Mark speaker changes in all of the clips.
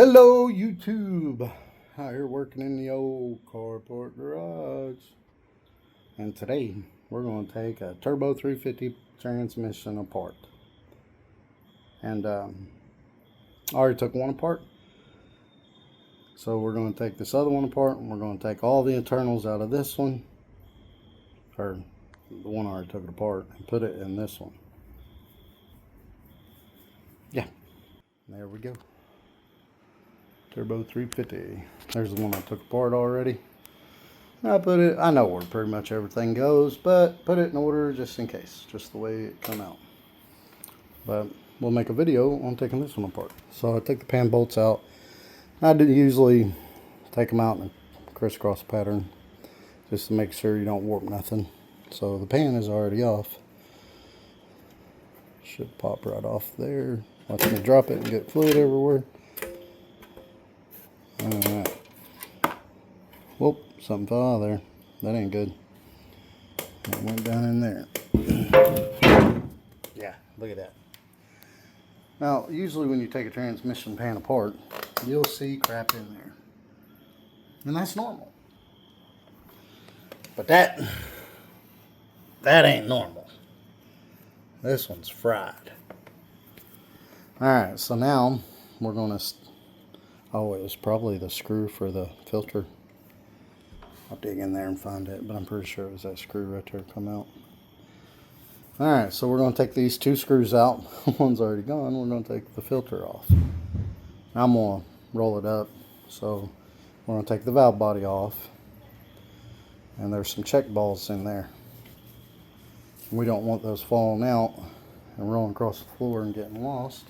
Speaker 1: Hello YouTube! Out here working in the old carport garage. And today we're going to take a Turbo 350 transmission apart. And I already took one apart. So we're going to take this other one apart and we're going to take all the internals out of this one. Or the one I already took it apart and put it in this one. Yeah, there we go. Turbo 350. There's the one I took apart already. I know where pretty much everything goes, but put it in order just in case, just the way it come out. But we'll make a video on taking this one apart. So I take the pan bolts out. I do usually take them out in a crisscross pattern just to make sure you don't warp nothing. So the pan is already off. Should pop right off there. Watch me drop it and get fluid everywhere. Alright. Whoop, something fell out of there. That ain't good. It went down in there. Yeah, look at that. Now, usually when you take a transmission pan apart, you'll see crap in there. And that's normal. But that ain't normal. This one's fried. Alright, so now we're going to... Oh, it was probably the screw for the filter. I'll dig in there and find it, but I'm pretty sure it was that screw right there come out. Alright, so we're going to take these two screws out. One's already gone. We're going to take the filter off. I'm going to roll it up. So we're going to take the valve body off. And there's some check balls in there. We don't want those falling out and rolling across the floor and getting lost.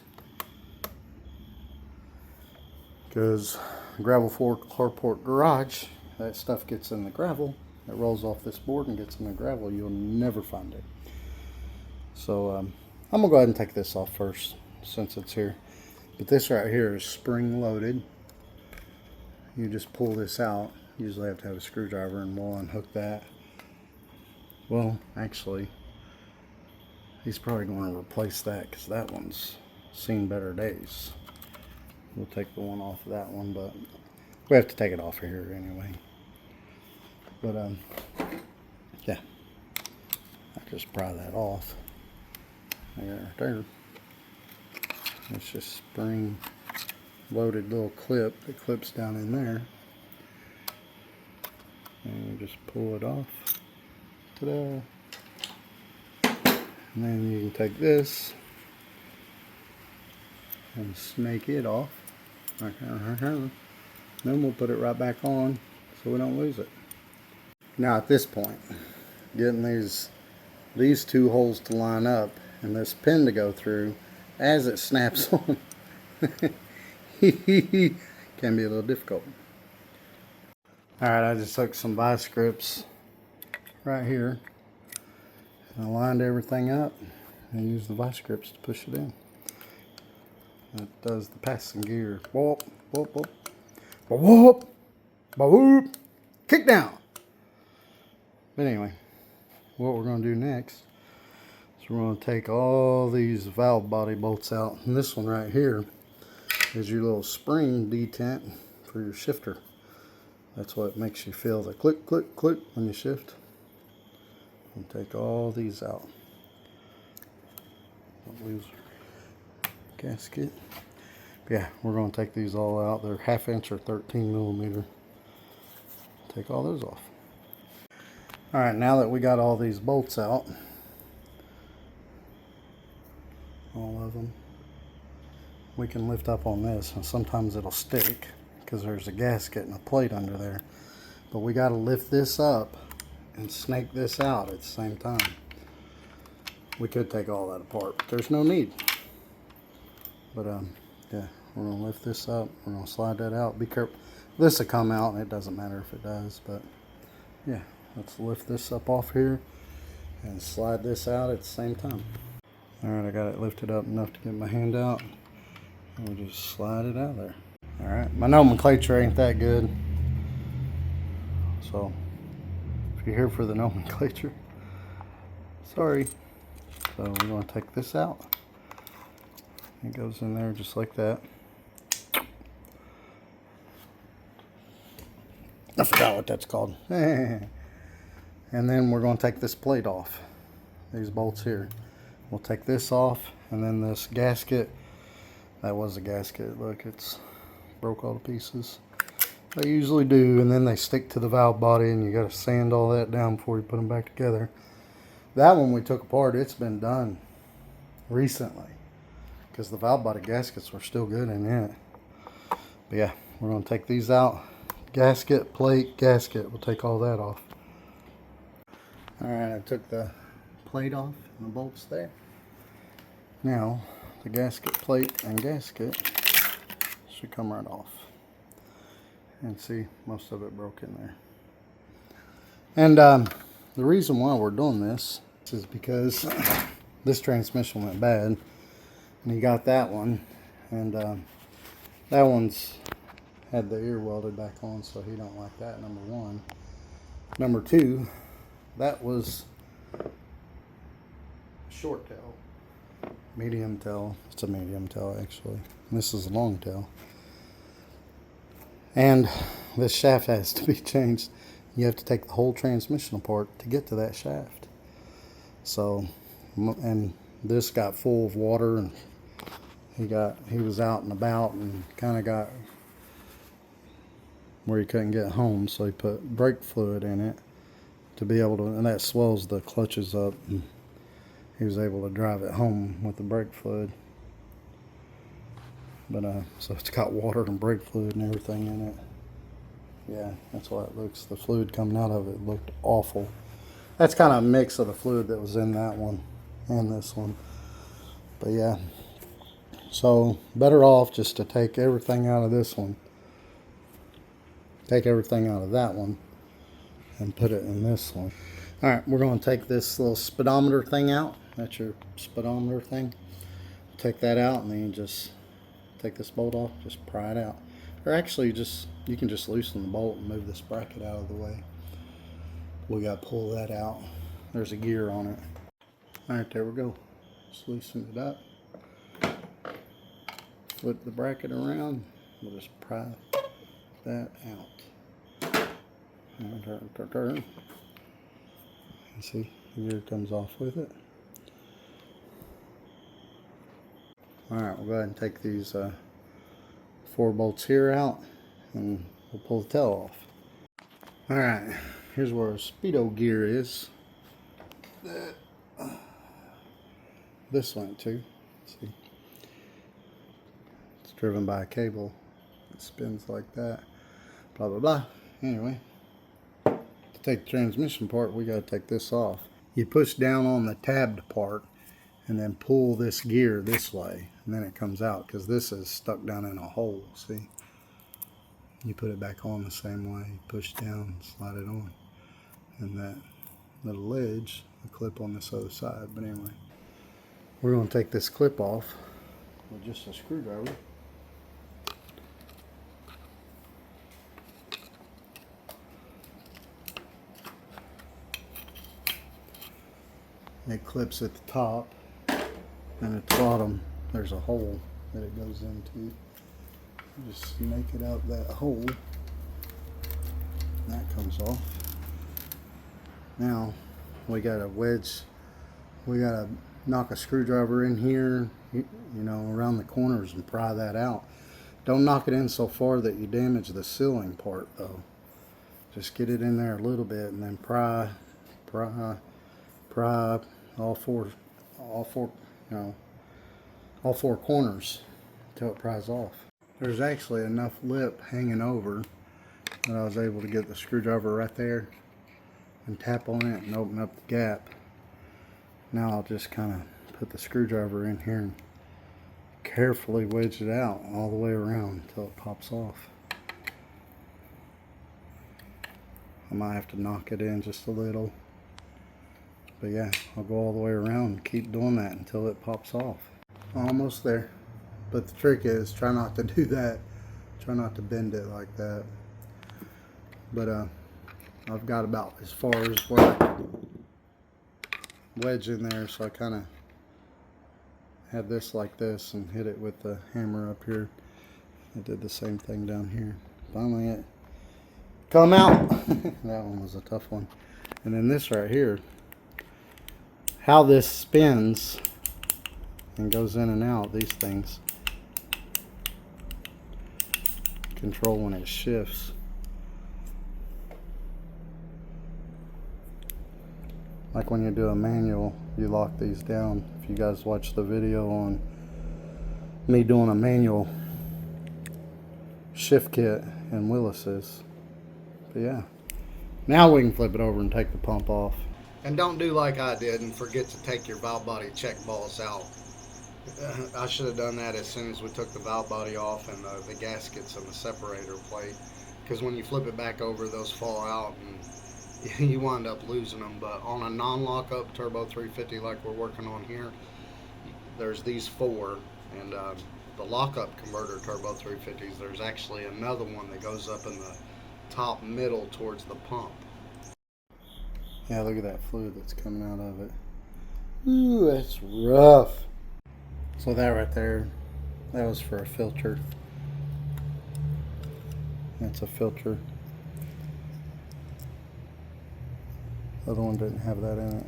Speaker 1: Because gravel floor carport garage, that stuff gets in the gravel, it rolls off this board and gets in the gravel, you'll never find it. So I'm gonna go ahead and take this off first since it's here. But this right here is spring loaded. You just pull this out. You usually have to have a screwdriver and we'll unhook that. Well, actually, he's probably going to replace that because that one's seen better days. We'll take the one off of that one, but we have to take it off of here anyway. But yeah, I just pry that off. There. It's just spring loaded little clip that clips down in there, and you just pull it off. Ta-da! And then you can take this and snake it off. Then we'll put it right back on so we don't lose it. Now at this point, getting these two holes to line up and this pin to go through as it snaps on can be a little difficult. Alright, I just took some vice grips right here and I lined everything up and used the vice grips to push it in. That does the passing gear. Whoop, whoop, whoop. Whoop, whoop. Kick down. But anyway, what we're going to do next is we're going to take all these valve body bolts out. And this one right here is your little spring detent for your shifter. That's what makes you feel the click, click, click when you shift. And take all these out. Don't lose gasket. Yeah, we're going to take these all out. They're 1/2 inch or 13 millimeter. Take all those off. Alright, now that we got all these bolts out, all of them, we can lift up on this, and sometimes it'll stick because there's a gasket and a plate under there. But we got to lift this up and snake this out at the same time. We could take all that apart, but there's no need. But yeah, we're going to lift this up, we're going to slide that out. Be careful, this will come out and it doesn't matter if it does, but yeah, let's lift this up off here and slide this out at the same time. Alright, I got it lifted up enough to get my hand out, and we'll just slide it out of there. Alright, my nomenclature ain't that good, so if you're here for the nomenclature, sorry. So we're going to take this out. It goes in there just like that. I forgot what that's called. And then we're going to take this plate off. These bolts here. We'll take this off, and then this gasket. That was a gasket. Look, it's broke all to pieces. They usually do, and then they stick to the valve body, and you got to sand all that down before you put them back together. That one we took apart. It's been done recently because the valve body gaskets were still good in it. But yeah, we're going to take these out. Gasket, plate, gasket. We'll take all that off. Alright, I took the plate off and the bolts there. Now, the gasket plate and gasket should come right off. And see, most of it broke in there. And the reason why we're doing this is because this transmission went bad. And he got that one. And that one's had the ear welded back on, so he don't like that, number one. Number two, that was short tail. Medium tail. It's a medium tail, actually. This is a long tail. And this shaft has to be changed. You have to take the whole transmission apart to get to that shaft. So, and this got full of water, and he was out and about and kind of got where he couldn't get home, so he put brake fluid in it to be able to, and that swells the clutches up, and he was able to drive it home with the brake fluid. But so it's got water and brake fluid and everything in it. Yeah, that's why it looks, the fluid coming out of it looked awful. That's kind of a mix of the fluid that was in that one and this one. But yeah, so better off just to take everything out of this one. Take everything out of that one and put it in this one. Alright, we're going to take this little speedometer thing out. That's your speedometer thing. Take that out, and then you just take this bolt off, just pry it out. Or actually, you can just loosen the bolt and move this bracket out of the way. We got to pull that out. There's a gear on it. Alright, there we go. Just loosen it up. Flip the bracket around. We'll just pry that out. And see, the gear comes off with it. Alright, we'll go ahead and take these 4 bolts here out, and we'll pull the tail off. Alright, here's where our speedo gear is. This went to. See, it's driven by a cable. It spins like that. Blah blah blah. Anyway, to take the transmission part, we got to take this off. You push down on the tabbed part and then pull this gear this way, and then it comes out, because this is stuck down in a hole. See, you put it back on the same way. You push down, slide it on, and that little ledge, the clip on this other side. But anyway, we're going to take this clip off with just a screwdriver. It clips at the top, and at the bottom there's a hole that it goes into. You just snake it out that hole, and that comes off. Now we got a wedge. We got to knock a screwdriver in here, you know, around the corners, and pry that out. Don't knock it in so far that you damage the sealing part, though. Just get it in there a little bit, and then pry all four corners until it pries off. There's actually enough lip hanging over that I was able to get the screwdriver right there and tap on it and open up the gap. Now I'll just kind of put the screwdriver in here and carefully wedge it out all the way around until it pops off. I might have to knock it in just a little. But yeah, I'll go all the way around and keep doing that until it pops off. Almost there. But the trick is, try not to do that. Try not to bend it like that. But I've got about as far as where I can wedge in there, so I kind of had this like this and hit it with the hammer up here. I did the same thing down here. Finally it come out. That one was a tough one. And then this right here, how this spins and goes in and out, these things control when it shifts. Like when you do a manual, you lock these down. If you guys watch the video on me doing a manual shift kit in Willis's. But yeah, now we can flip it over and take the pump off. And don't do like I did and forget to take your valve body check balls out. I should have done that as soon as we took the valve body off and the gaskets and the separator plate, because when you flip it back over, those fall out and you wind up losing them. But on a non-lockup turbo 350 like we're working on here, there's these four, and the lockup converter turbo 350s, there's actually another one that goes up in the top middle towards the pump. Yeah, look at that fluid that's coming out of it. Ooh, that's rough. So that right there, that was for a filter. That's a filter. The other one didn't have that in it.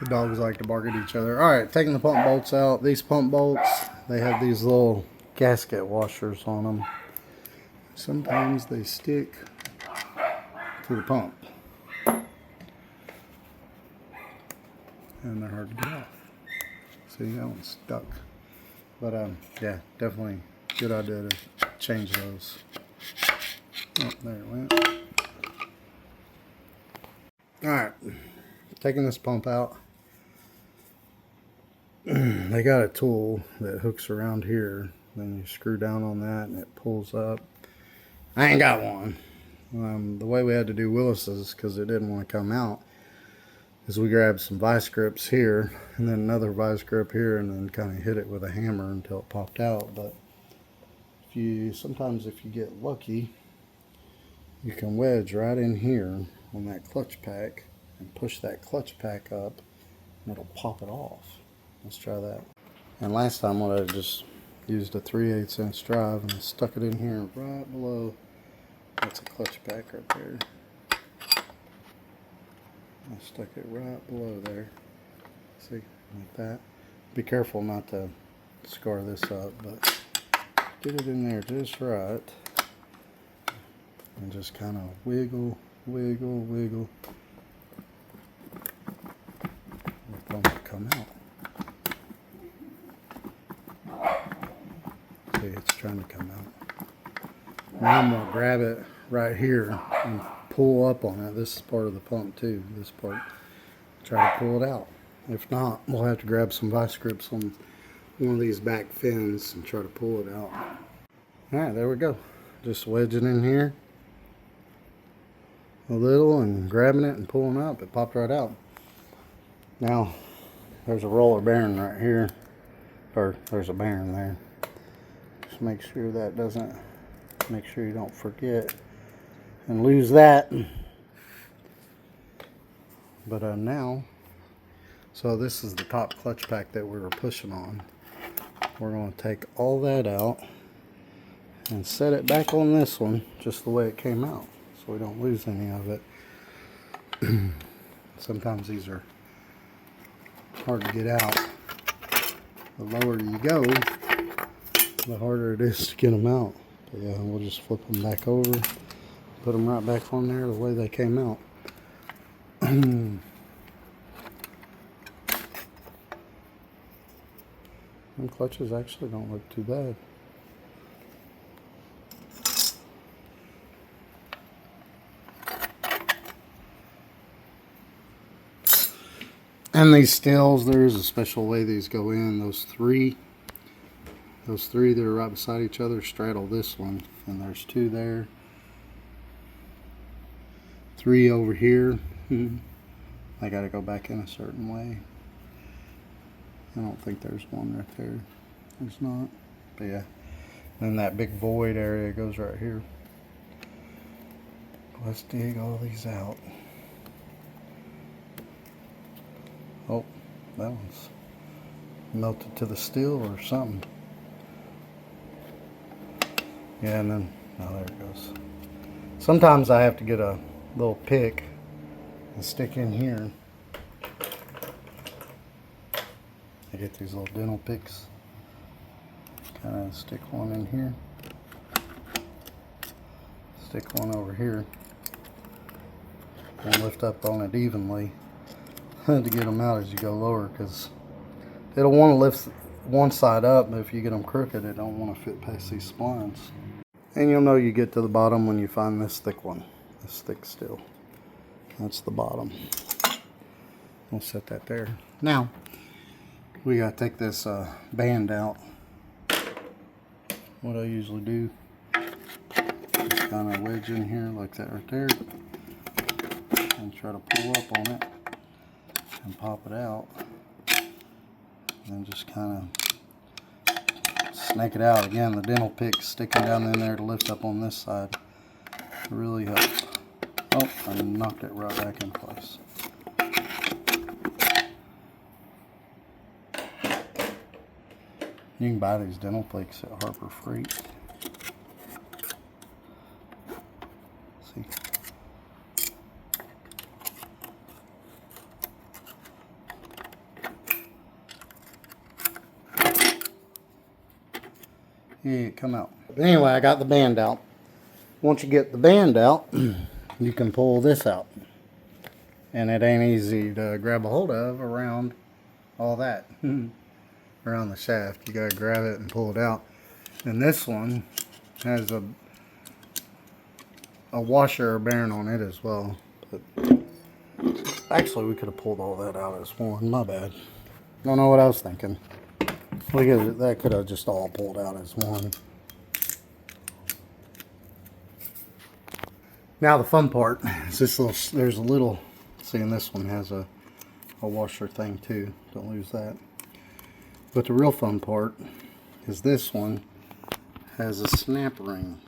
Speaker 1: The dogs like to bark at each other. Alright, taking the pump bolts out. These pump bolts, they have these little gasket washers on them. Sometimes they stick to the pump. And they're hard to get off. See, that one's stuck. But yeah, definitely good idea to change those. Oh, there it went. Alright, taking this pump out. They got a tool that hooks around here. Then you screw down on that and it pulls up. I ain't got one. The way we had to do Willis's, because it didn't want to come out, is we grabbed some vice grips here and then another vice grip here and then kind of hit it with a hammer until it popped out. But sometimes if you get lucky, you can wedge right in here on that clutch pack and push that clutch pack up and it'll pop it off. Let's try that. And last time what I just used a 3/8 inch drive and I stuck it in here right below. That's a clutch pack right there. I stuck it right below there. See, like that. Be careful not to scar this up, but get it in there just right. And just kind of wiggle, wiggle, wiggle. The pump will come out. See, it's trying to come out. Now I'm going to grab it right here and pull up on it. This is part of the pump too, this part. Try to pull it out. If not, we'll have to grab some vice grips on one of these back fins and try to pull it out. Alright, there we go. Just wedge it in here a little and grabbing it and pulling up. It popped right out. Now, there's a roller bearing right here, or there's a bearing there. Just make sure that doesn't, make sure you don't forget and lose that. But now, so this is the top clutch pack that we were pushing on. We're going to take all that out and set it back on this one just the way it came out, so we don't lose any of it. Sometimes these are hard to get out. The lower you go, the harder it is to get them out. But yeah, we'll just flip them back over, put them right back on there the way they came out. Them clutches actually don't look too bad. And these stills, there's a special way these go in. Those three that are right beside each other straddle this one, and there's two there, three over here. I gotta go back in a certain way. I don't think there's one right there. There's not. But yeah. Then that big void area goes right here. Let's dig all these out. Oh, that one's melted to the steel or something. Yeah, and then, oh, there it goes. Sometimes I have to get a little pick and stick in here. I get these little dental picks. Kind of stick one in here. Stick one over here. And lift up on it evenly to get them out as you go lower, because it'll want to lift one side up, but if you get them crooked, it don't want to fit past these splines. And you'll know you get to the bottom when you find this thick one. This thick still. That's the bottom. We'll set that there. Now, we gotta take this band out. What I usually do is kind of wedge in here like that right there, and try to pull up on it and pop it out, and just kind of snake it out. Again, the dental pick sticking down in there to lift up on this side really helps. Oh, I knocked it right back in place. You can buy these dental picks at Harbor Freight. See. Yeah, come out. But anyway, I got the band out. Once you get the band out, you can pull this out. And it ain't easy to grab a hold of around all that. Around the shaft. You gotta grab it and pull it out. And this one has a washer or bearing on it as well. But actually, we could have pulled all that out as one. My bad. Don't know what I was thinking. Look at it. That could have just all pulled out as one. Now the fun part is this little. There's a little. See, and this one has a washer thing too. Don't lose that. But the real fun part is this one has a snap ring.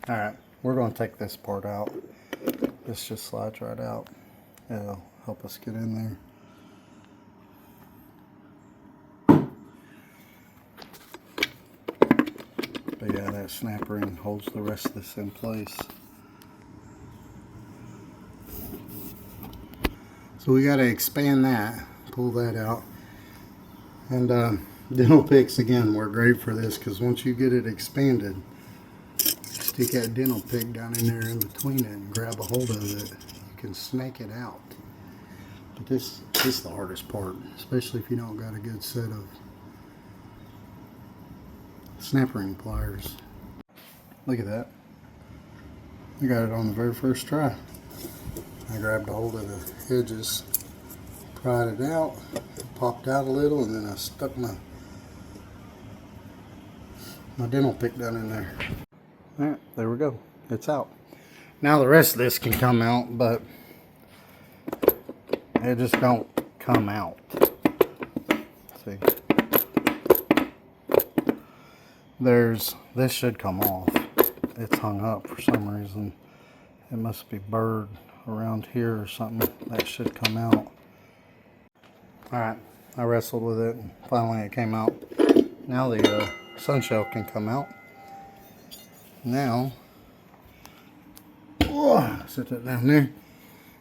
Speaker 1: Alright, we're going to take this part out. This just slides right out. It'll help us get in there. But yeah, that snap ring holds the rest of this in place. So we got to expand that, pull that out. And dental picks, again, work great for this, because once you get it expanded, stick that dental pick down in there in between it and grab a hold of it. You can snake it out. But this is the hardest part, especially if you don't got a good set of snap ring pliers. Look at that. I got it on the very first try. I grabbed a hold of the edges, pried it out, popped out a little, and then I stuck my dental pick down in there. Alright, there we go. It's out. Now the rest of this can come out, but it just don't come out. See. This should come off. It's hung up for some reason. It must be burred around here or something. That should come out. Alright, I wrestled with it and finally it came out. Now the Sunshell can come out. Now, set that down there.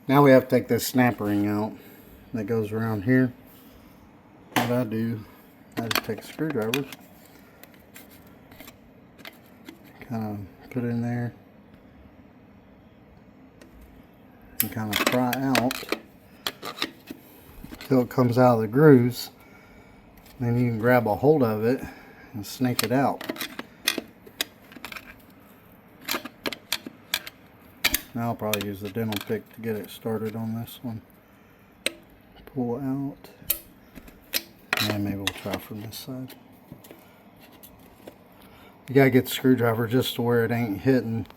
Speaker 1: Now we have to take this snap ring out that goes around here. What I do, I just take a screwdriver, kind of put it in there, and kind of pry out till it comes out of the grooves. Then you can grab a hold of it and snake it out. Now I'll probably use the dental pick to get it started on this one. Pull out. And maybe we'll try from this side. You gotta get the screwdriver just to where it ain't hitting.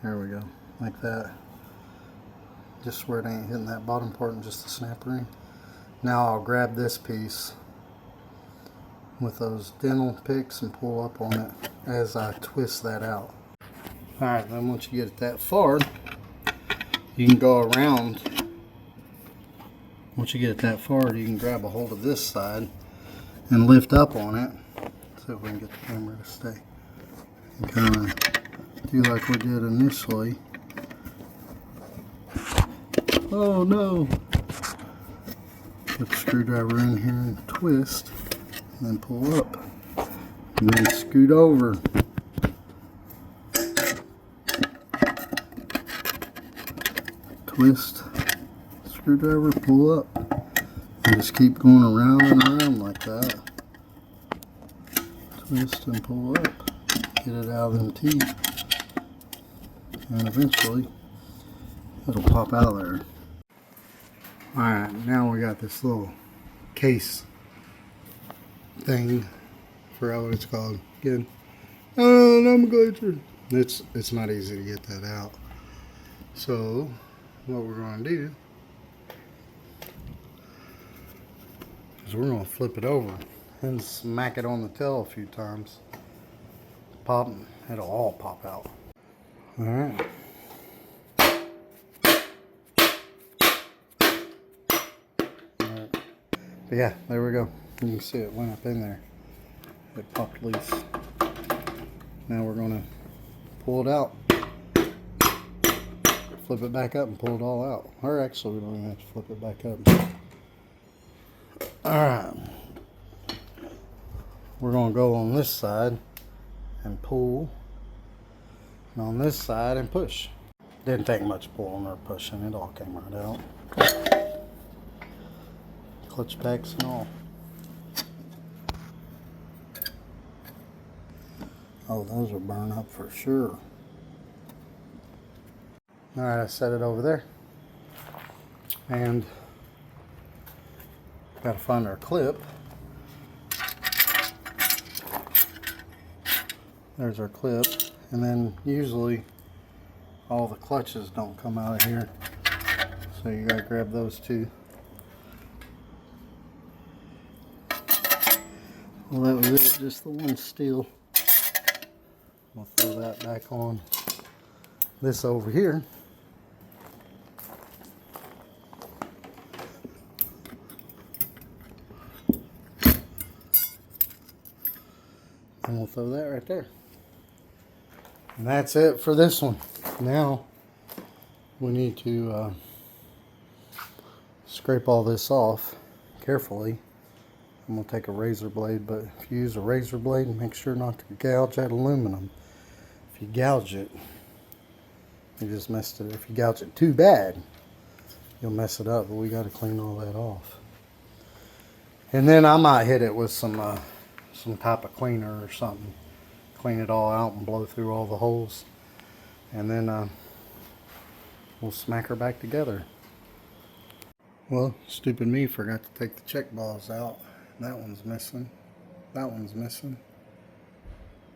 Speaker 1: There we go. Like that. Just where it ain't hitting that bottom part and just the snap ring. Now I'll grab this piece with those dental picks and pull up on it as I twist that out. Alright, then once you get it that far, you can go around. Once you get it that far, you can grab a hold of this side and lift up on it See if we can get the camera to stay. And kind of do like we did initially. Oh no! Put the screwdriver in here and twist, and then pull up, and then scoot over. Twist, screwdriver, pull up, and just keep going around and around like that. Twist and pull up, get it out of them teeth, and eventually it'll pop out of there. Alright, now we got this little case thing. Forgot what it's called again. Oh, nomenclature. It's not easy to get that out. So what we're going to do is we're going to flip it over and smack it on the tail a few times. Pop, it'll all pop out. Alright. But yeah, there we go. You can see it went up in there. It popped loose. Now we're going to pull it out. Flip it back up and pull it all out. Or actually, we don't even have to flip it back up. Alright. We're going to go on this side and pull. And on this side and push. Didn't take much pulling or pushing. It all came right out. Clutch packs and all. Oh, those are burned up for sure. Alright, I set it over there. And gotta find our clip. There's our clip. And then usually all the clutches don't come out of here. So you gotta grab those too. Well, that was it, just the one steel. We'll throw that back on. This over here. And we'll throw that right there. And that's it for this one. Now, we need to scrape all this off carefully. I'm going to take a razor blade, but if you use a razor blade, make sure not to gouge that aluminum. If you gouge it, you just messed it. If you gouge it too bad, you'll mess it up, but we got to clean all that off. And then I might hit it with some type of cleaner or something. Clean it all out and blow through all the holes. And then we'll smack her back together. Well, stupid me forgot to take the check balls out. That one's missing. That one's missing.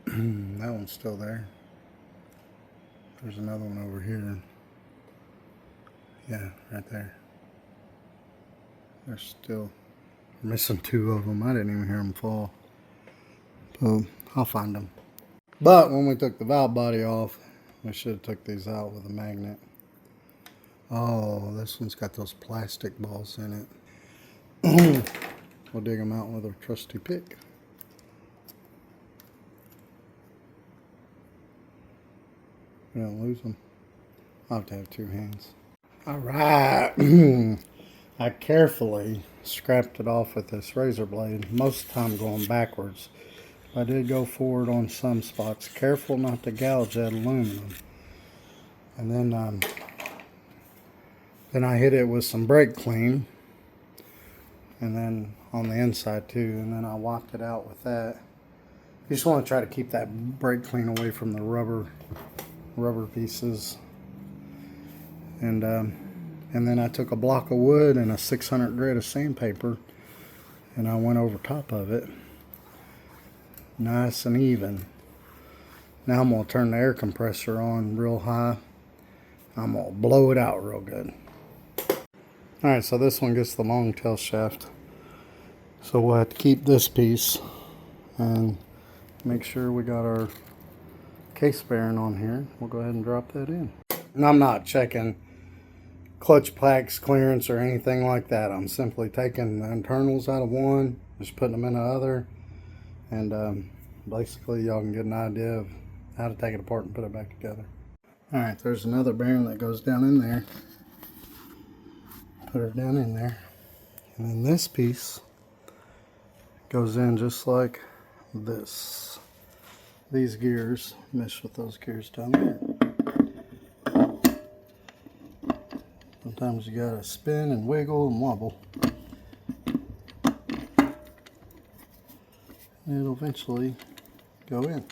Speaker 1: That one's still there. There's another one over here. Yeah, right there. There's still missing two of them. I didn't even hear them fall. So I'll find them. But when we took the valve body off, we should have took these out with a magnet. Oh, this one's got those plastic balls in it. We'll dig them out with our trusty pick. We don't lose them. I'll have to have two hands. Alright. I carefully scraped it off with this razor blade. Most of the time going backwards. I did go forward on some spots. Careful not to gouge that aluminum. And then I hit it with some brake clean. And then on the inside too. And then I wiped it out with that. You just want to try to keep that brake clean away from the rubber pieces. And then I took a block of wood and a 600 grit of sandpaper. And I went over top of it. Nice and even. Now I'm going to turn the air compressor on real high. I'm going to blow it out real good. Alright, so this one gets the long tail shaft. So we'll have to keep this piece and make sure we got our case bearing on here. We'll go ahead and drop that in. And I'm not checking clutch packs, clearance, or anything like that. I'm simply taking the internals out of one, just putting them in the other, and basically y'all can get an idea of how to take it apart and put it back together. Alright, there's another bearing that goes down in there. Put it down in there. And then this piece goes in just like this. These gears mesh with those gears down there. Sometimes you gotta spin and wiggle and wobble. And it'll eventually go in.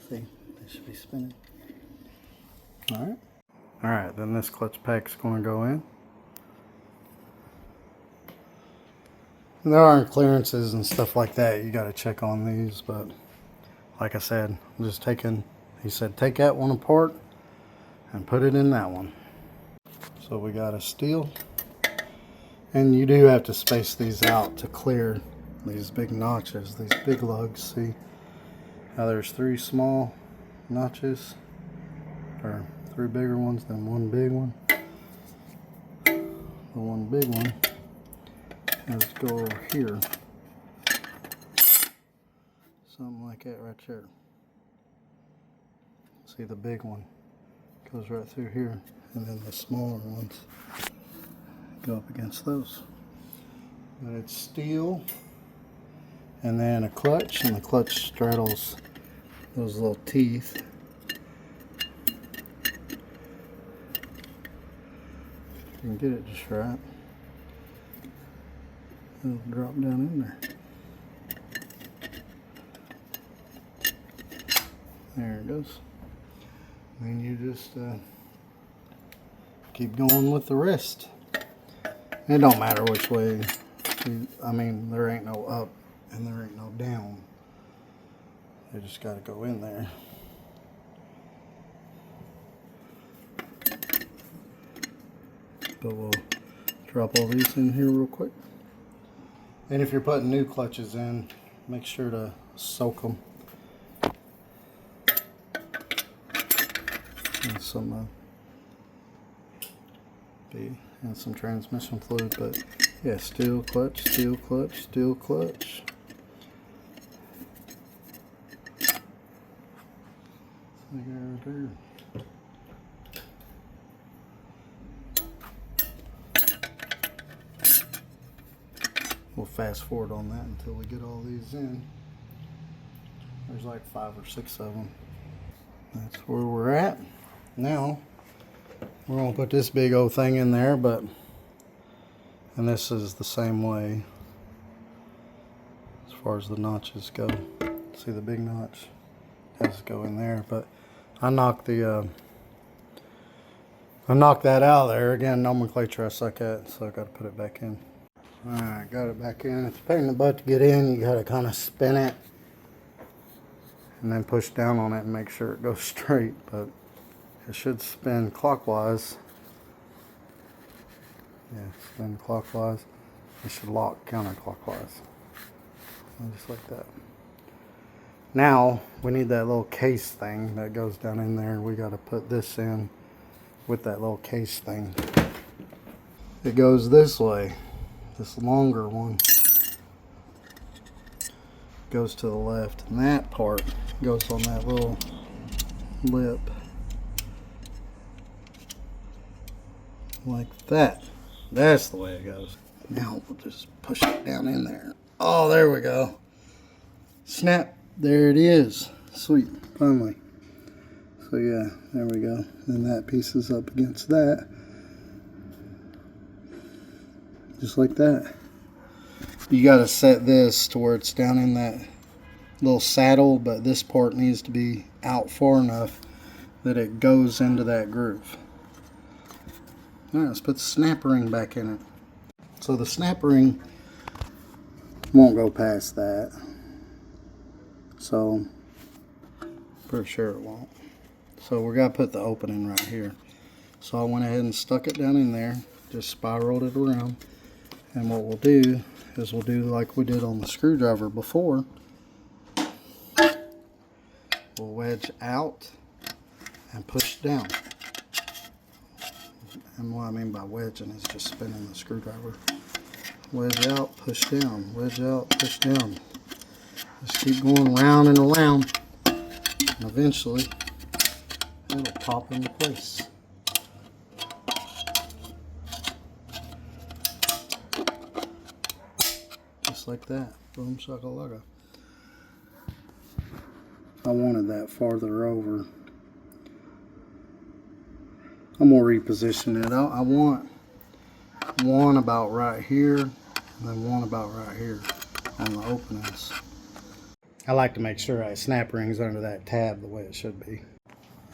Speaker 1: See, they should be spinning. Alright. Alright, then this clutch pack's gonna go in. And there aren't clearances and stuff like that. You gotta check on these, but like I said, I'm just taking, he said take that one apart and put it in that one. So we got a steel, and you do have to space these out to clear these big notches, these big lugs. See how there's 3 small notches, or 3 bigger ones, then 1 big one. The one big one has to go over here, something like that right there. See, the big one goes right through here, and then the smaller ones go up against those. But it's steel, and then a clutch, and the clutch straddles those little teeth. You can get it just right. It'll drop down in there. There it goes. And you just keep going with the rest. It don't matter which way. I mean, there ain't no up and there ain't no down. They just got to go in there. But we'll drop all these in here real quick. And if you're putting new clutches in, make sure to soak them. And some transmission fluid, but yeah, steel clutch, steel clutch, steel clutch. We'll fast forward on that until we get all these in. There's like 5 or 6 of them. That's where we're at. Now, we're going to put this big old thing in there, and this is the same way as far as the notches go. See the big notch has to go in there, but I knocked that out of there. Again, nomenclature I suck at, so I got to put it back in. Alright, got it back in. It's a pain in the butt to get in. You got to kind of spin it and then push down on it and make sure it goes straight, but it should spin clockwise. Yeah, spin clockwise. It should lock counterclockwise. Just like that. Now, we need that little case thing that goes down in there. We got to put this in with that little case thing. It goes this way. This longer one goes to the left, and that part goes on that little lip. Like that. That's the way it goes. Now we'll just push it down in there. Oh, there we go. Snap. There it is. Sweet. Finally. So yeah, there we go. Then that piece is up against that. Just like that. You got to set this to where it's down in that little saddle, but this part needs to be out far enough that it goes into that groove. Alright, let's put the snap ring back in it. So the snap ring won't go past that. So, pretty sure it won't. So we're going to put the opening right here. So I went ahead and stuck it down in there. Just spiraled it around. And what we'll do is we'll do like we did on the screwdriver before. We'll wedge out and push down. And what I mean by wedging is just spinning the screwdriver wedge out, push down, wedge out, push down. Just keep going round and around, and eventually it'll pop into place. Just like that. Boom shakalaka. I wanted that farther over. I'm gonna reposition it. I want one about right here, and then one about right here on the openings. I like to make sure I snap rings under that tab the way it should be.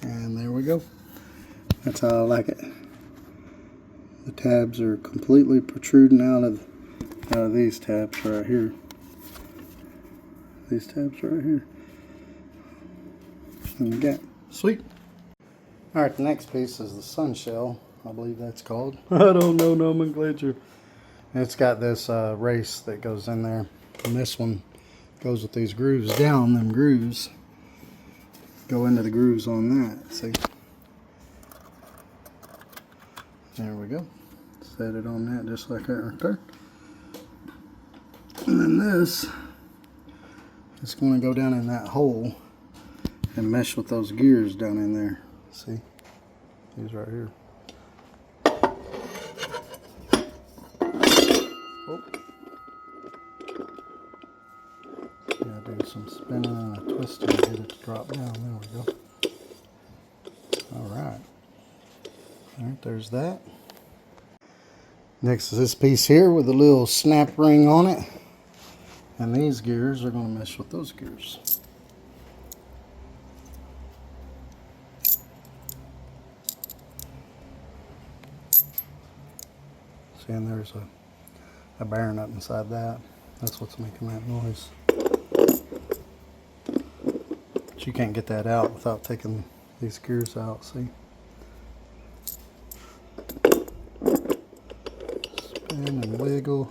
Speaker 1: And there we go. That's how I like it. The tabs are completely protruding out of these tabs right here. These tabs right here. And we got sweet. Alright, the next piece is the Sunshell, I believe that's called. I don't know nomenclature. And it's got this race that goes in there. And this one goes with these grooves down. Them grooves go into the grooves on that. See? There we go. Set it on that just like that right there. And then this is going to go down in that hole and mesh with those gears down in there. See? These right here. Oh. Gotta do some spinning and a twisting to get it to drop down. There we go. Alright. Alright, there's that. Next is this piece here with a little snap ring on it. And these gears are going to mesh with those gears. See, and there's a bearing up inside that. That's what's making that noise. But you can't get that out without taking these gears out, see? Spin and wiggle.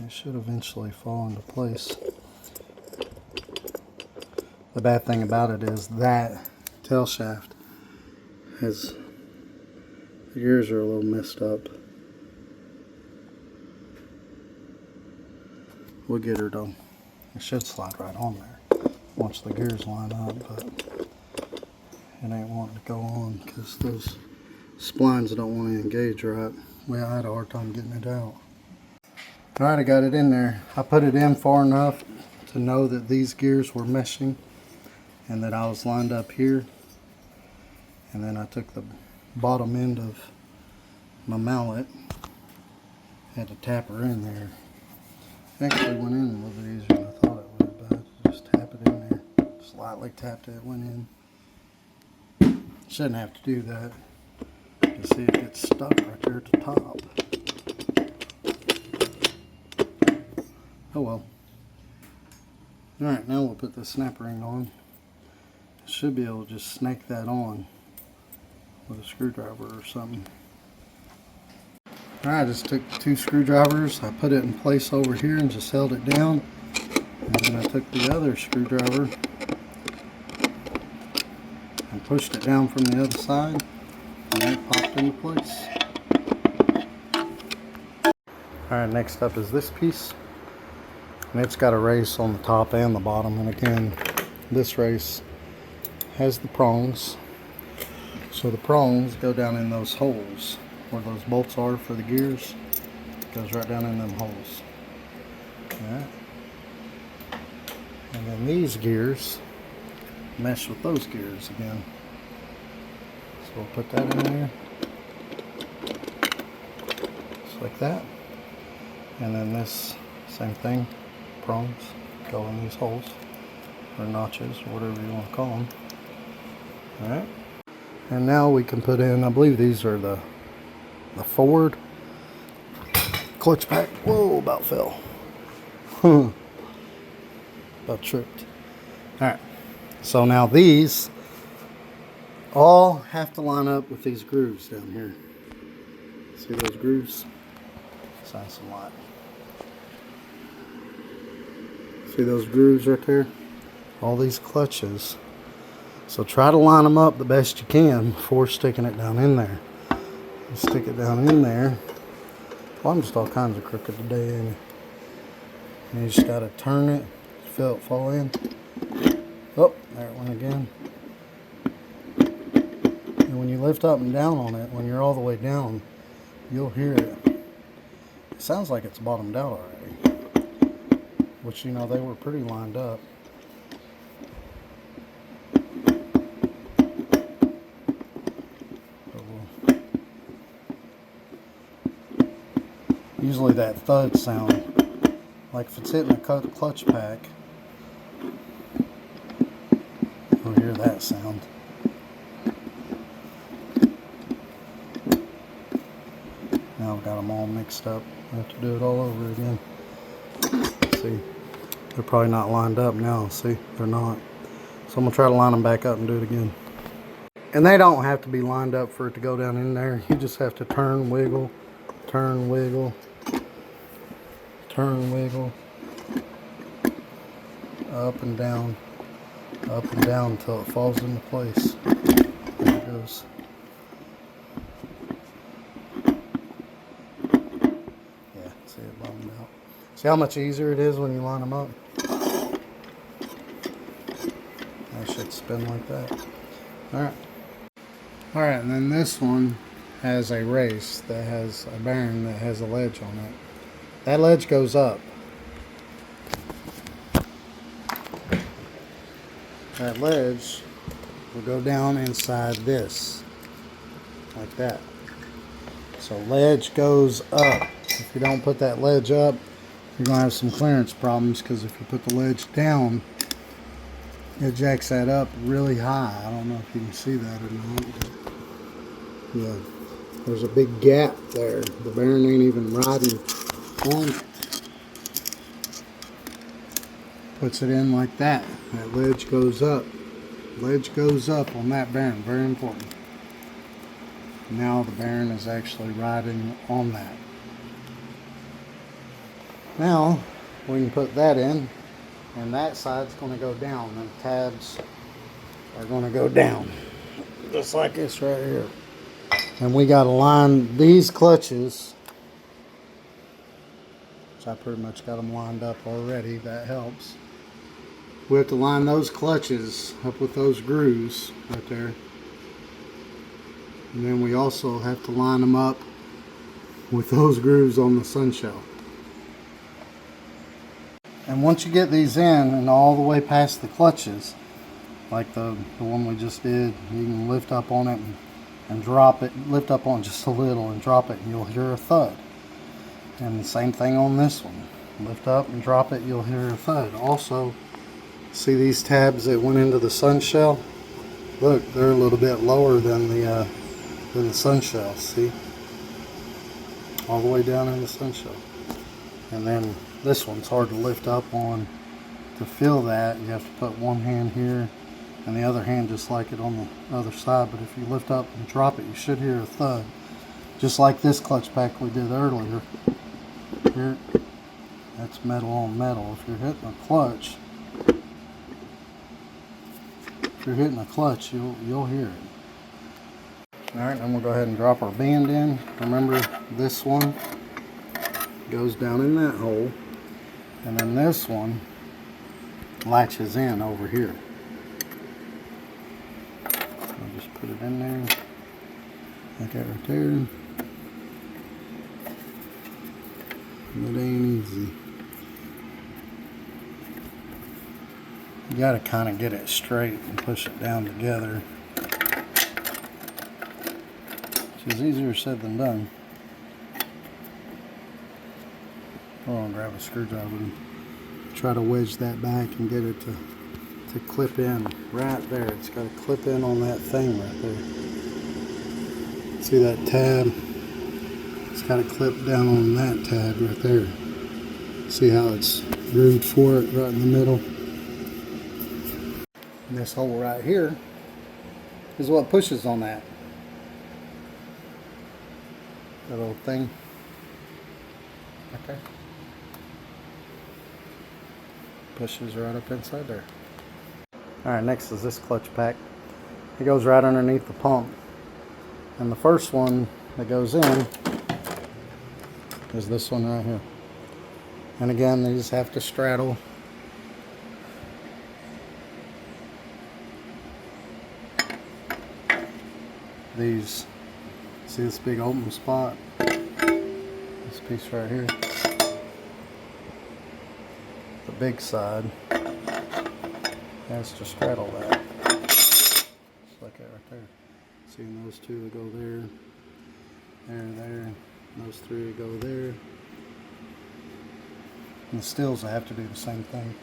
Speaker 1: It should eventually fall into place. The bad thing about it is that tail shaft has, the gears are a little messed up. We'll get her though. It should slide right on there once the gears line up, but it ain't wanting to go on because those splines don't want to engage right. Well, I had a hard time getting it out. Alright, I got it in there. I put it in far enough to know that these gears were meshing and that I was lined up here. And then I took the bottom end of my mallet, had to tap her in there. Actually went in a little bit easier than I thought it would, but I just tap it in there. Just lightly tapped it, it went in. Shouldn't have to do that. You see it gets stuck right there at the top. Oh well. Alright, now we'll put the snap ring on. Should be able to just snake that on with a screwdriver or something. Alright, I just took 2 screwdrivers, I put it in place over here and just held it down. And then I took the other screwdriver and pushed it down from the other side, and it popped into place. Alright, next up is this piece. And it's got a race on the top and the bottom, and again, this race has the prongs. So the prongs go down in those holes where those bolts are for the gears. It goes right down in them holes. Alright. And then these gears mesh with those gears again. So we'll put that in there. Just like that. And then this, same thing. Prongs go in these holes, or notches, or whatever you want to call them. Alright. And now we can put in, I believe these are the forward clutch pack. Whoa, about fell. About tripped. Alright, so now these all have to line up with these grooves down here. See those grooves? Shine some light. See those grooves right there? All these clutches. So try to line them up the best you can before sticking it down in there. You stick it down in there, Well, I'm just all kinds of crooked today, and you just gotta turn it, feel it fall in. Oh, there it went again. And when you lift up and down on it, when you're all the way down, you'll hear it. It sounds like it's bottomed out already, which, you know, they were pretty lined up. Usually that thud sound, like if it's hitting a clutch pack, you'll hear that sound. Now I've got them all mixed up. I have to do it all over again. See, they're probably not lined up now. See, they're not. So I'm going to try to line them back up and do it again. And they don't have to be lined up for it to go down in there. You just have to turn, wiggle, turn, wiggle, turn, wiggle, up and down until it falls into place. There it goes. Yeah, see it bottomed out. See how much easier it is when you line them up? They should spin like that. Alright. Alright, and then this one has a race that has a bearing that has a ledge on it. That ledge goes up. That ledge will go down inside this, like that. So ledge goes up. If you don't put that ledge up, you're going to have some clearance problems, because if you put the ledge down, it jacks that up really high. I don't know if you can see that or not. But yeah, there's a big gap there. The bearing ain't even riding on it. Puts it in like that. That ledge goes up. Ledge goes up on that bearing. Very important. Now the bearing is actually riding on that. Now we can put that in, and that side's going to go down. The tabs are going to go down, just like this right here. And we got to line these clutches, which I pretty much got them lined up already. That helps. We have to line those clutches up with those grooves right there. And then we also have to line them up with those grooves on the Sunshell. And once you get these in and all the way past the clutches, like the one we just did, you can lift up on it and drop it. Lift up on it just a little and drop it, and you'll hear a thud. And the same thing on this one. Lift up and drop it, you'll hear a thud. Also, see these tabs that went into the Sunshell? Look, they're a little bit lower than the Sunshell. See, all the way down in the Sunshell. And then this one's hard to lift up on. To feel that, you have to put one hand here and the other hand just like it on the other side. But if you lift up and drop it, you should hear a thud, just like this clutch pack we did earlier. Here, that's metal on metal. If you're hitting a clutch, you'll hear it. Alright, then we'll go ahead and drop our band in. Remember, this one goes down in that hole, and then this one latches in over here. I'll just put it in there, like that right there. It ain't easy. You gotta kind of get it straight and push it down together, which is easier said than done. I'll grab a screwdriver and try to wedge that back and get it to clip in right there. It's got to clip in on that thing right there. See that tab? It's got to clip down on that tab right there. See how it's grooved for it right in the middle? And this hole right here is what pushes on that little thing. Okay. Pushes right up inside there. Alright, next is this clutch pack. It goes right underneath the pump. And the first one that goes in is this one right here. And again, these have to straddle. These, see this big open spot? This piece right here. The big side has to straddle that. Just like that right there. See those two that go there, there, those three that go there. And the stills I have to do the same thing.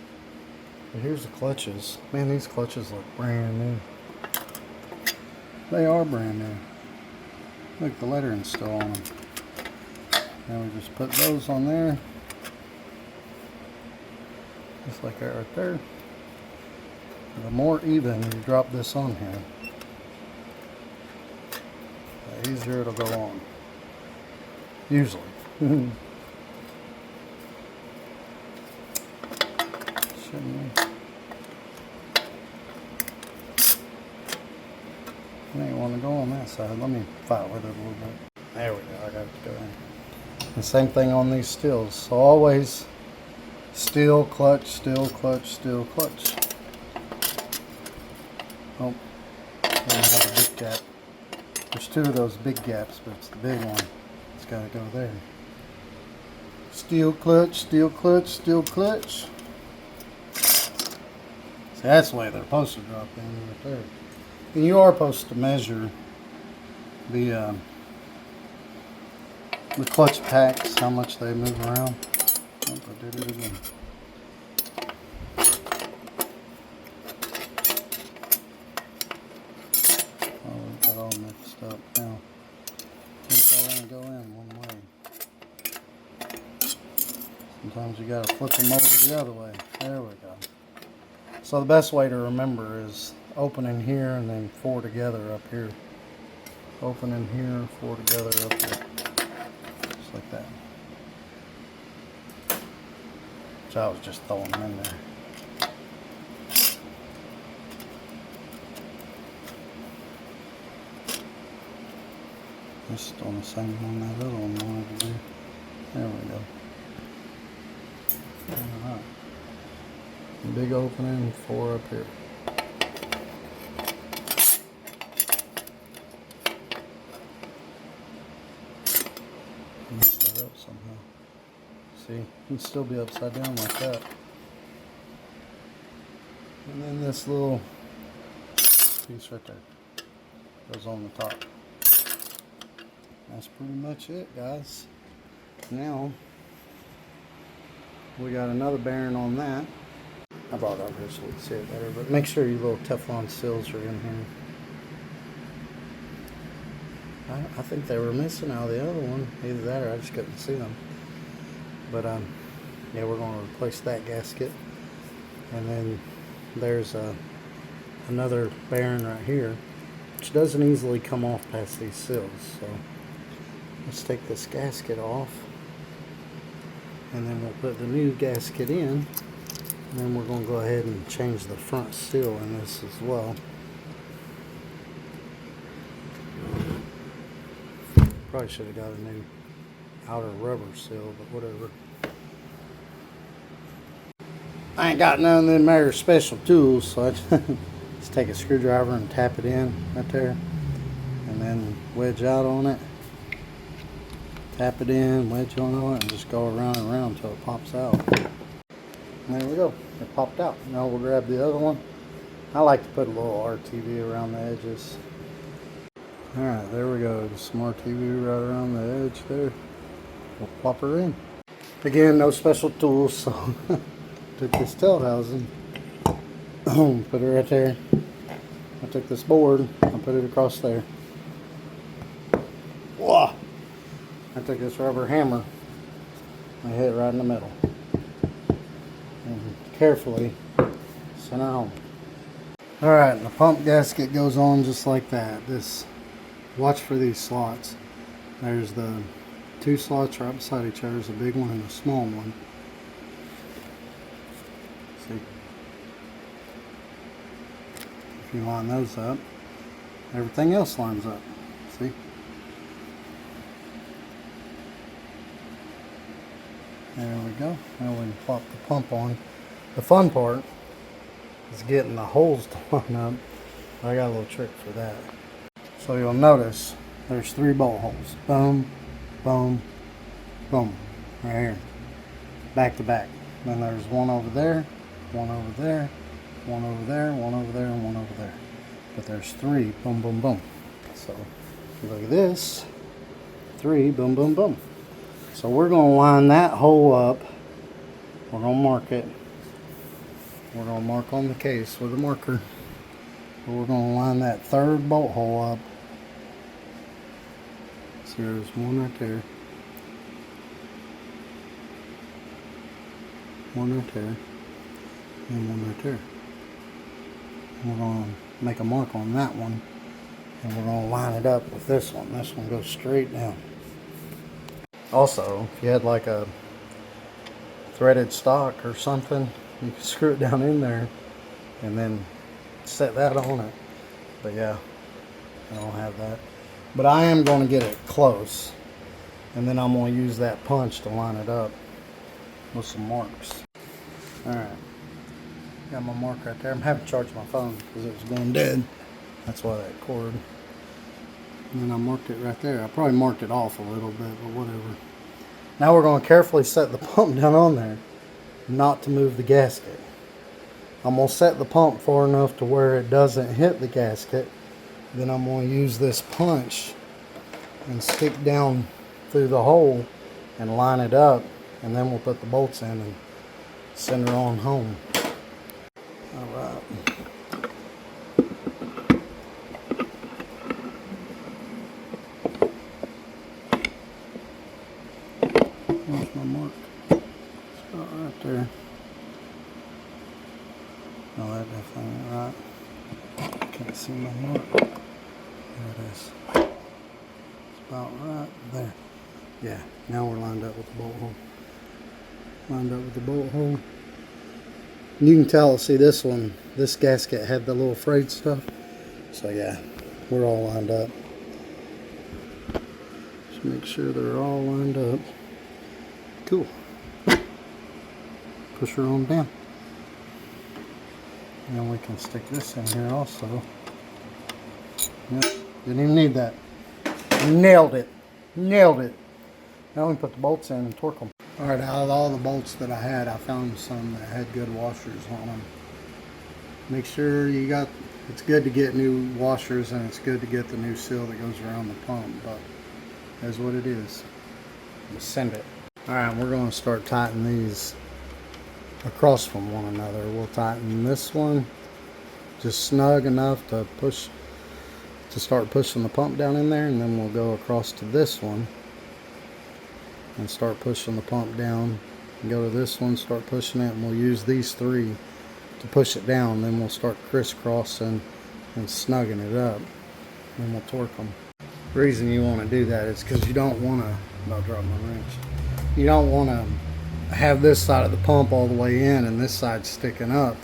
Speaker 1: But here's the clutches. Man, these clutches look brand new. They are brand new. Look, the lettering's still on them. Now we just put those on there. Just like that right there. The more even you drop this on here, the easier it'll go on. Usually. I ain't want to go on that side. Let me fight with it a little bit. There we go. I got it to go in. The same thing on these stills. So always still, clutch, still, clutch, still, clutch. Oh, I have a big gap. There's two of those big gaps, but it's the big one. It's got to go there. Steel clutch, steel clutch, steel clutch. See, that's the way they're supposed to drop in right there. And you are supposed to measure the clutch packs, how much they move around. Oh, I did it again. Oh, we got all mixed up now. These go in one way. Sometimes you gotta flip them over the other way. There we go. So the best way to remember is opening here and then four together up here. Opening here, four together up here. Just like that. So I was just throwing them in there. Just on the same one that other one wanted to do. There we go. Alright. Big opening, four up here. Mess that up somehow. See, you can still be upside down like that. And then this little piece right there goes on the top. That's pretty much it, guys. Now we got another bearing on that. I brought it over here so we can see it better, but make sure your little Teflon seals are in here. I think they were missing out of the other one. Either that or I just couldn't see them. But yeah, we're going to replace that gasket. And then there's another bearing right here, which doesn't easily come off past these seals. So let's take this gasket off, and then we'll put the new gasket in. And then we're going to go ahead and change the front seal in this as well. Probably should have got a new outer rubber seal, but whatever. I ain't got none of them there special tools, so I just take a screwdriver and tap it in right there, and then wedge out on it. Tap it in, wedge on it, and just go around and around until it pops out. And there we go. It popped out. Now we'll grab the other one. I like to put a little RTV around the edges. Alright, there we go. Just some RTV right around the edge there. We'll plop her in. Again, no special tools, so took this tail housing, put it right there. I took this board, I put it across there. Whoa! I took this rubber hammer, I hit it right in the middle. And carefully sent her home. Alright, and the pump gasket goes on just like that. Watch for these slots. There's the two slots right beside each other. There's a big one and a small one. See? If you line those up, everything else lines up. See? There we go. Now we can plop the pump on. The fun part is getting the holes to line up. I got a little trick for that. So you'll notice there's 3 bolt holes. Boom, boom, boom. Right here. Back to back. Then there's one over there, one over there, one over there, one over there, and one over there. But there's 3. Boom, boom, boom. So if you look at this, 3. Boom, boom, boom. So we're going to line that hole up. We're going to mark it. We're going to mark on the case with a marker. We're going to line that 3rd bolt hole up. So there's one right there. One right there. And one right there. And we're going to make a mark on that one. And we're going to line it up with this one. This one goes straight down. Also, if you had like a threaded stock or something, you can screw it down in there and then set that on it. But yeah, I don't have that. But I am going to get it close, and then I'm going to use that punch to line it up with some marks. Alright, got my mark right there. I'm having to charge my phone because it was going dead. That's why that cord. And then I marked it right there. I probably marked it off a little bit, but whatever. Now we're going to carefully set the pump down on there, not to move the gasket. I'm going to set the pump far enough to where it doesn't hit the gasket. Then I'm going to use this punch and stick down through the hole and line it up, and then we'll put the bolts in and send her on home. Alright. There's my mark. It's about right there. No, that definitely ain't right. Can't see my mark. There it is. It's about right there. Yeah, now we're lined up with the bolt hole. Lined up with the bolt hole. You can tell, see this one, this gasket had the little frayed stuff. So yeah, we're all lined up. Just make sure they're all lined up. Cool. Push her on down. And then we can stick this in here also. Yep, didn't even need that. Nailed it. Nailed it. Now we can put the bolts in and torque them. Alright, out of all the bolts that I had, I found some that had good washers on them. Make sure you got, it's good to get new washers, and it's good to get the new seal that goes around the pump, but that's what it is. Just send it. Alright, we're going to start tightening these across from one another. We'll tighten this one just snug enough to push, to start pushing the pump down in there, and then we'll go across to this one and start pushing the pump down, and go to this one, start pushing it, and we'll use these 3 to push it down. Then we'll start crisscrossing and snugging it up, and we'll torque them. The reason you want to do that is because you don't want to, about drop my wrench, you don't want to have this side of the pump all the way in and this side sticking up.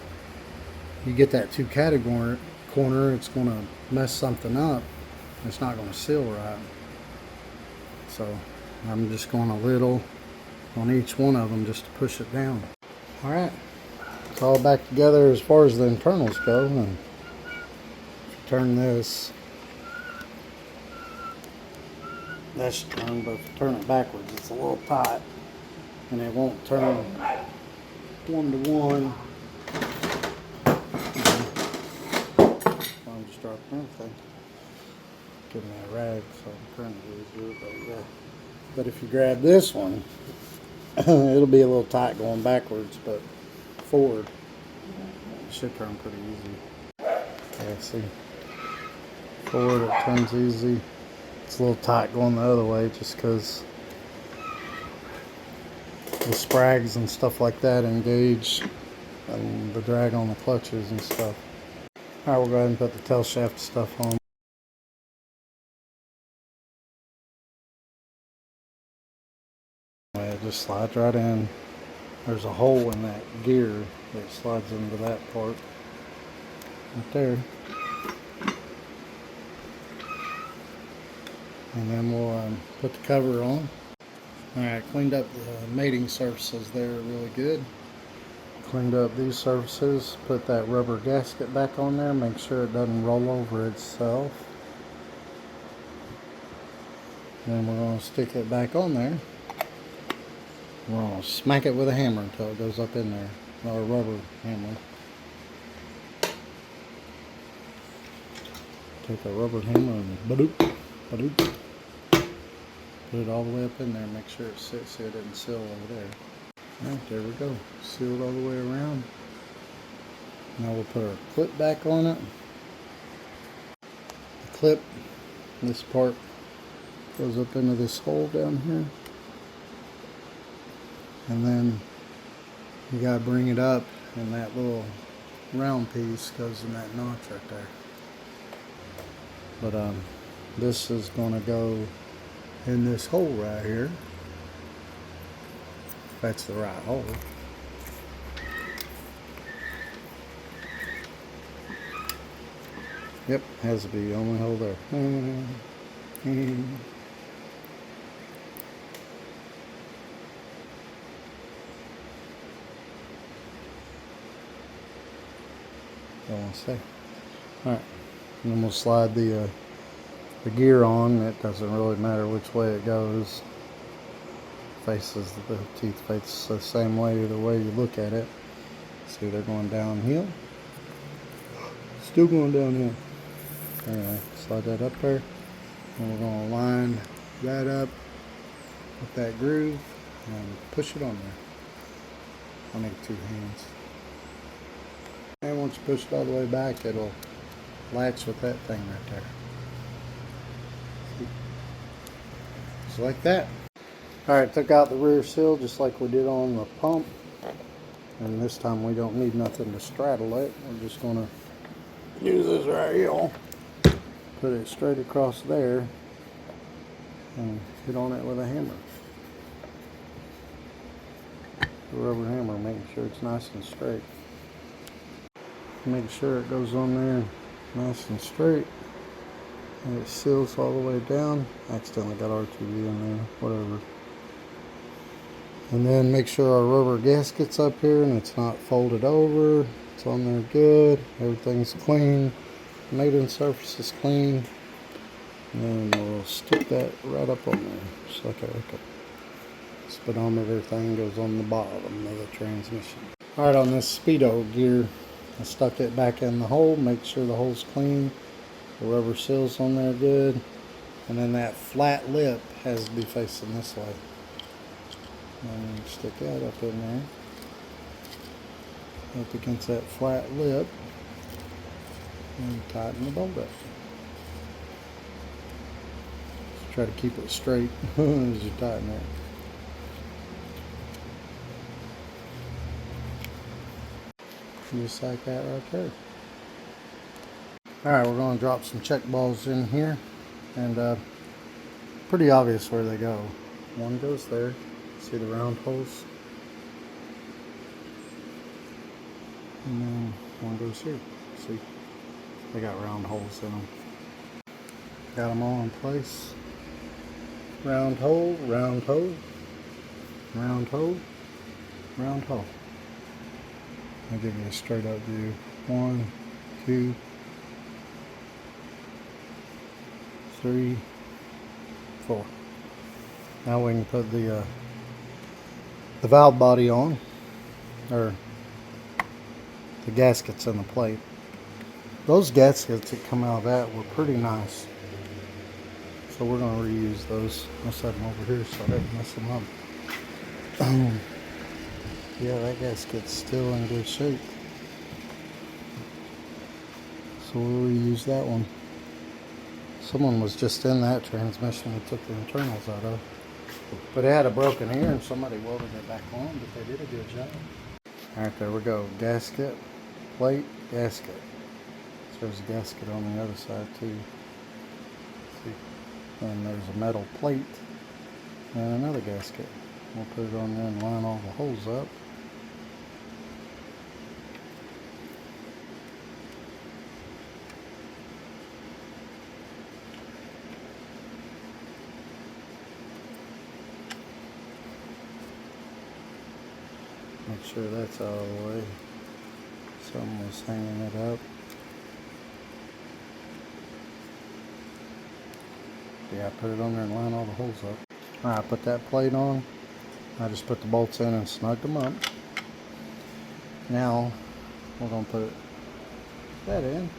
Speaker 1: You get that 2 category corner, it's going to mess something up. It's not going to seal right. So I'm just going a little on each one of them just to push it down. Alright, it's all back together as far as the internals go. And if you turn this, that should turn, but if you turn it backwards, it's a little tight and it won't turn 1 to 1. I'm just dropping everything. Give me a rag so I'm trying to do it, but yeah. But if you grab this one, it'll be a little tight going backwards, but forward it should turn pretty easy. Yeah, see, forward it turns easy. It's a little tight going the other way just because the sprags and stuff like that engage and the drag on the clutches and stuff. Alright, we'll go ahead and put the tail shaft stuff on. It just slides right in. There's a hole in that gear that slides into that part right there. And then we'll put the cover on. Alright, cleaned up the mating surfaces there really good. Cleaned up these surfaces, put that rubber gasket back on there, make sure it doesn't roll over itself. Then we're going to stick it back on there. We're going to smack it with a hammer until it goes up in there, or a rubber hammer. Take a rubber hammer and ba-doop, ba-doop. Put it all the way up in there, make sure it sits so it doesn't seal over there. Alright, there we go. Sealed all the way around. Now we'll put our clip back on it. The clip, this part goes up into this hole down here. And then you gotta bring it up, and that little round piece goes in that notch right there. But this is gonna go in this hole right here. That's the right hole. Yep, has to be the only hole there. Don't want to say. Alright, and then we'll slide the gear on. It doesn't really matter which way it goes. Faces, the teeth face the same way either way you look at it. See, they're going downhill. Still going downhill. Anyway, slide that up there. And we're going to line that up with that groove and push it on there. I'll make 2 hands. And once you push it all the way back, it'll latch with that thing right there. See? Just like that. Alright, took out the rear seal just like we did on the pump. And this time we don't need nothing to straddle it. We're just going to use this right here. Put it straight across there and hit on it with a hammer. The rubber hammer, making sure it's nice and straight. Make sure it goes on there nice and straight. And it seals all the way down. Accidentally got R2D in there, whatever. And then make sure our rubber gasket's up here and it's not folded over. It's on there good. Everything's clean. Mating surface is clean. And then we'll stick that right up on there. Just like that. Speedometer thing goes on the bottom of the transmission. Alright, on this speedo gear, I stuck it back in the hole. Make sure the hole's clean. The rubber seal's on there good. And then that flat lip has to be facing this way. And stick that up in there. Up against that flat lip. And tighten the bolt up. Just try to keep it straight as you tighten it. Just like that right there. Alright, we're going to drop some check balls in here. And pretty obvious where they go. One goes there. See the round holes? And then one goes here. See? They got round holes in them. Got them all in place. Round hole, round hole, round hole, round hole. I'll give you a straight up view. 1, 2, 3, 4. Now we can put the valve body on, or the gaskets in the plate. Those gaskets that come out of that were pretty nice, so we're going to reuse those. I'll set them over here so I don't mess them up. Yeah, that gasket's still in good shape, so we'll reuse that one. Someone was just in that transmission and took the internals out of. But it had a broken ear and somebody welded it back on, but they did a good job. Alright, there we go. Gasket, plate, gasket. So there's a gasket on the other side too. See? And there's a metal plate and another gasket. We'll put it on there and line all the holes up. Make sure that's out of the way. Something was hanging it up. Yeah, I put it on there and line all the holes up. Alright, put that plate on. I just put the bolts in and snugged them up. Now, we're going to put that in.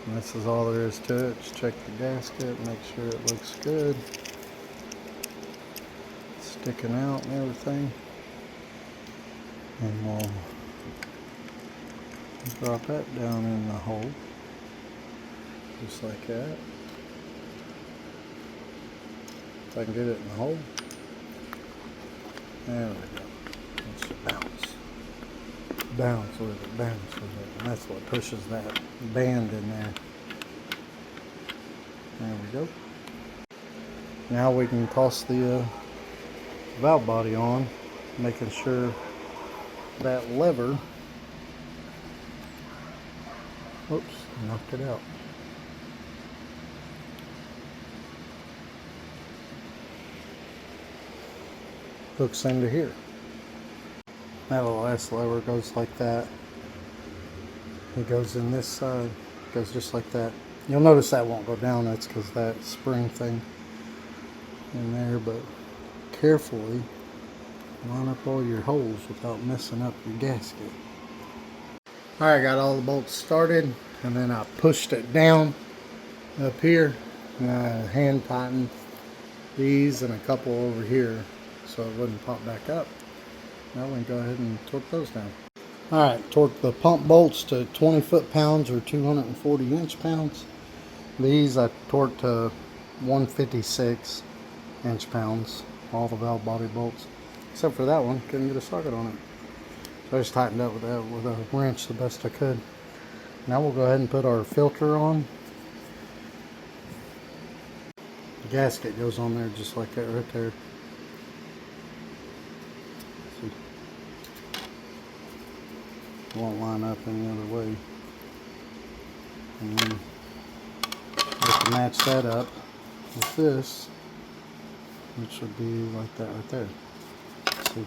Speaker 1: And this is all there is to it. Just check the gasket, make sure it looks good. Sticking out and everything. And we'll drop that down in the hole. Just like that. If I can get it in the hole. There we go. Let's bounce. Bounce with it, bounce with it. And that's what pushes that band in there. There we go. Now we can toss the valve body on, making sure that lever, oops, knocked it out. Hooks into here. That little S lever goes like that. It goes in this side, goes just like that. You'll notice that won't go down, that's because that spring thing in there, but carefully line up all your holes without messing up your gasket. Alright, got all the bolts started, and then I pushed it down up here, and I hand tightened these and a couple over here so it wouldn't pop back up. Now we can go ahead and torque those down. Alright, torque the pump bolts to 20 foot-pounds or 240 inch-pounds. These I torqued to 156 inch-pounds, all the valve body bolts. Except for that one, couldn't get a socket on it. So I just tightened up with that with a wrench the best I could. Now we'll go ahead and put our filter on. The gasket goes on there just like that right there. See? It won't line up any other way. And then we have to match that up with this, which would be like that right there. See?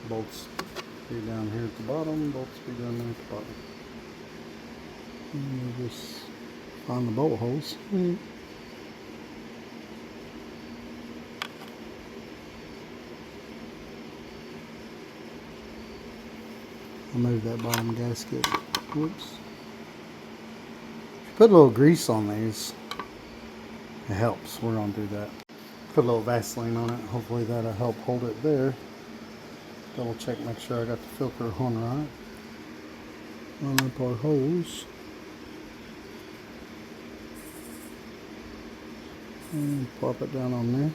Speaker 1: Bolts be down here at the bottom, bolts be down there at the bottom. And we just find the bolt holes. I'll move that bottom gasket. Whoops. Put a little grease on these. It helps. We're going to do that. Put a little Vaseline on it. Hopefully that'll help hold it there. Double check, make sure I got the filter on right. Line up our holes. And plop it down on there.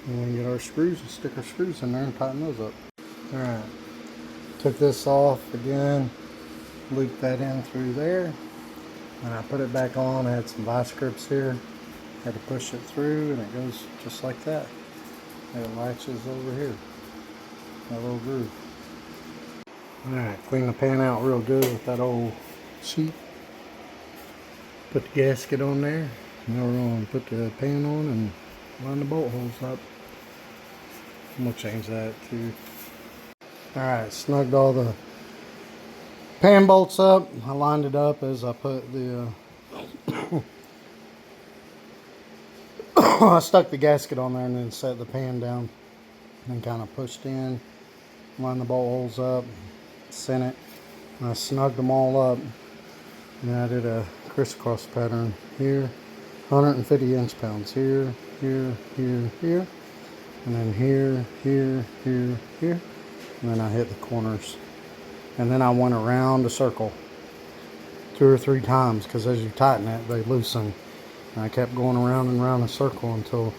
Speaker 1: And we can get our screws and stick our screws in there and tighten those up. Alright. Took this off again. Looped that in through there. And I put it back on. I had some vice grips here. Had to push it through and it goes just like that. And it latches over here. That little groove. Alright, clean the pan out real good with that old sheet. Put the gasket on there. Now we're going to put the pan on and line the bolt holes up. I'm going to change that too. Alright, snugged all the pan bolts up. I lined it up as I put the I stuck the gasket on there and then set the pan down and kind of pushed in, lined the bolt holes up, sent it, and I snugged them all up, and I did a crisscross pattern here, 150 inch-pounds here, here, here, here, and then here, here, here, here, and then I hit the corners, and then I went around a circle 2 or 3 times because as you tighten it they loosen. And I kept going around and around a circle until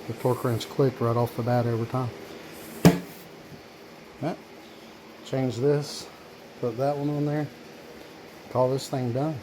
Speaker 1: the torque wrench clicked right off the bat every time. Right. Change this, put that one on there, call this thing done.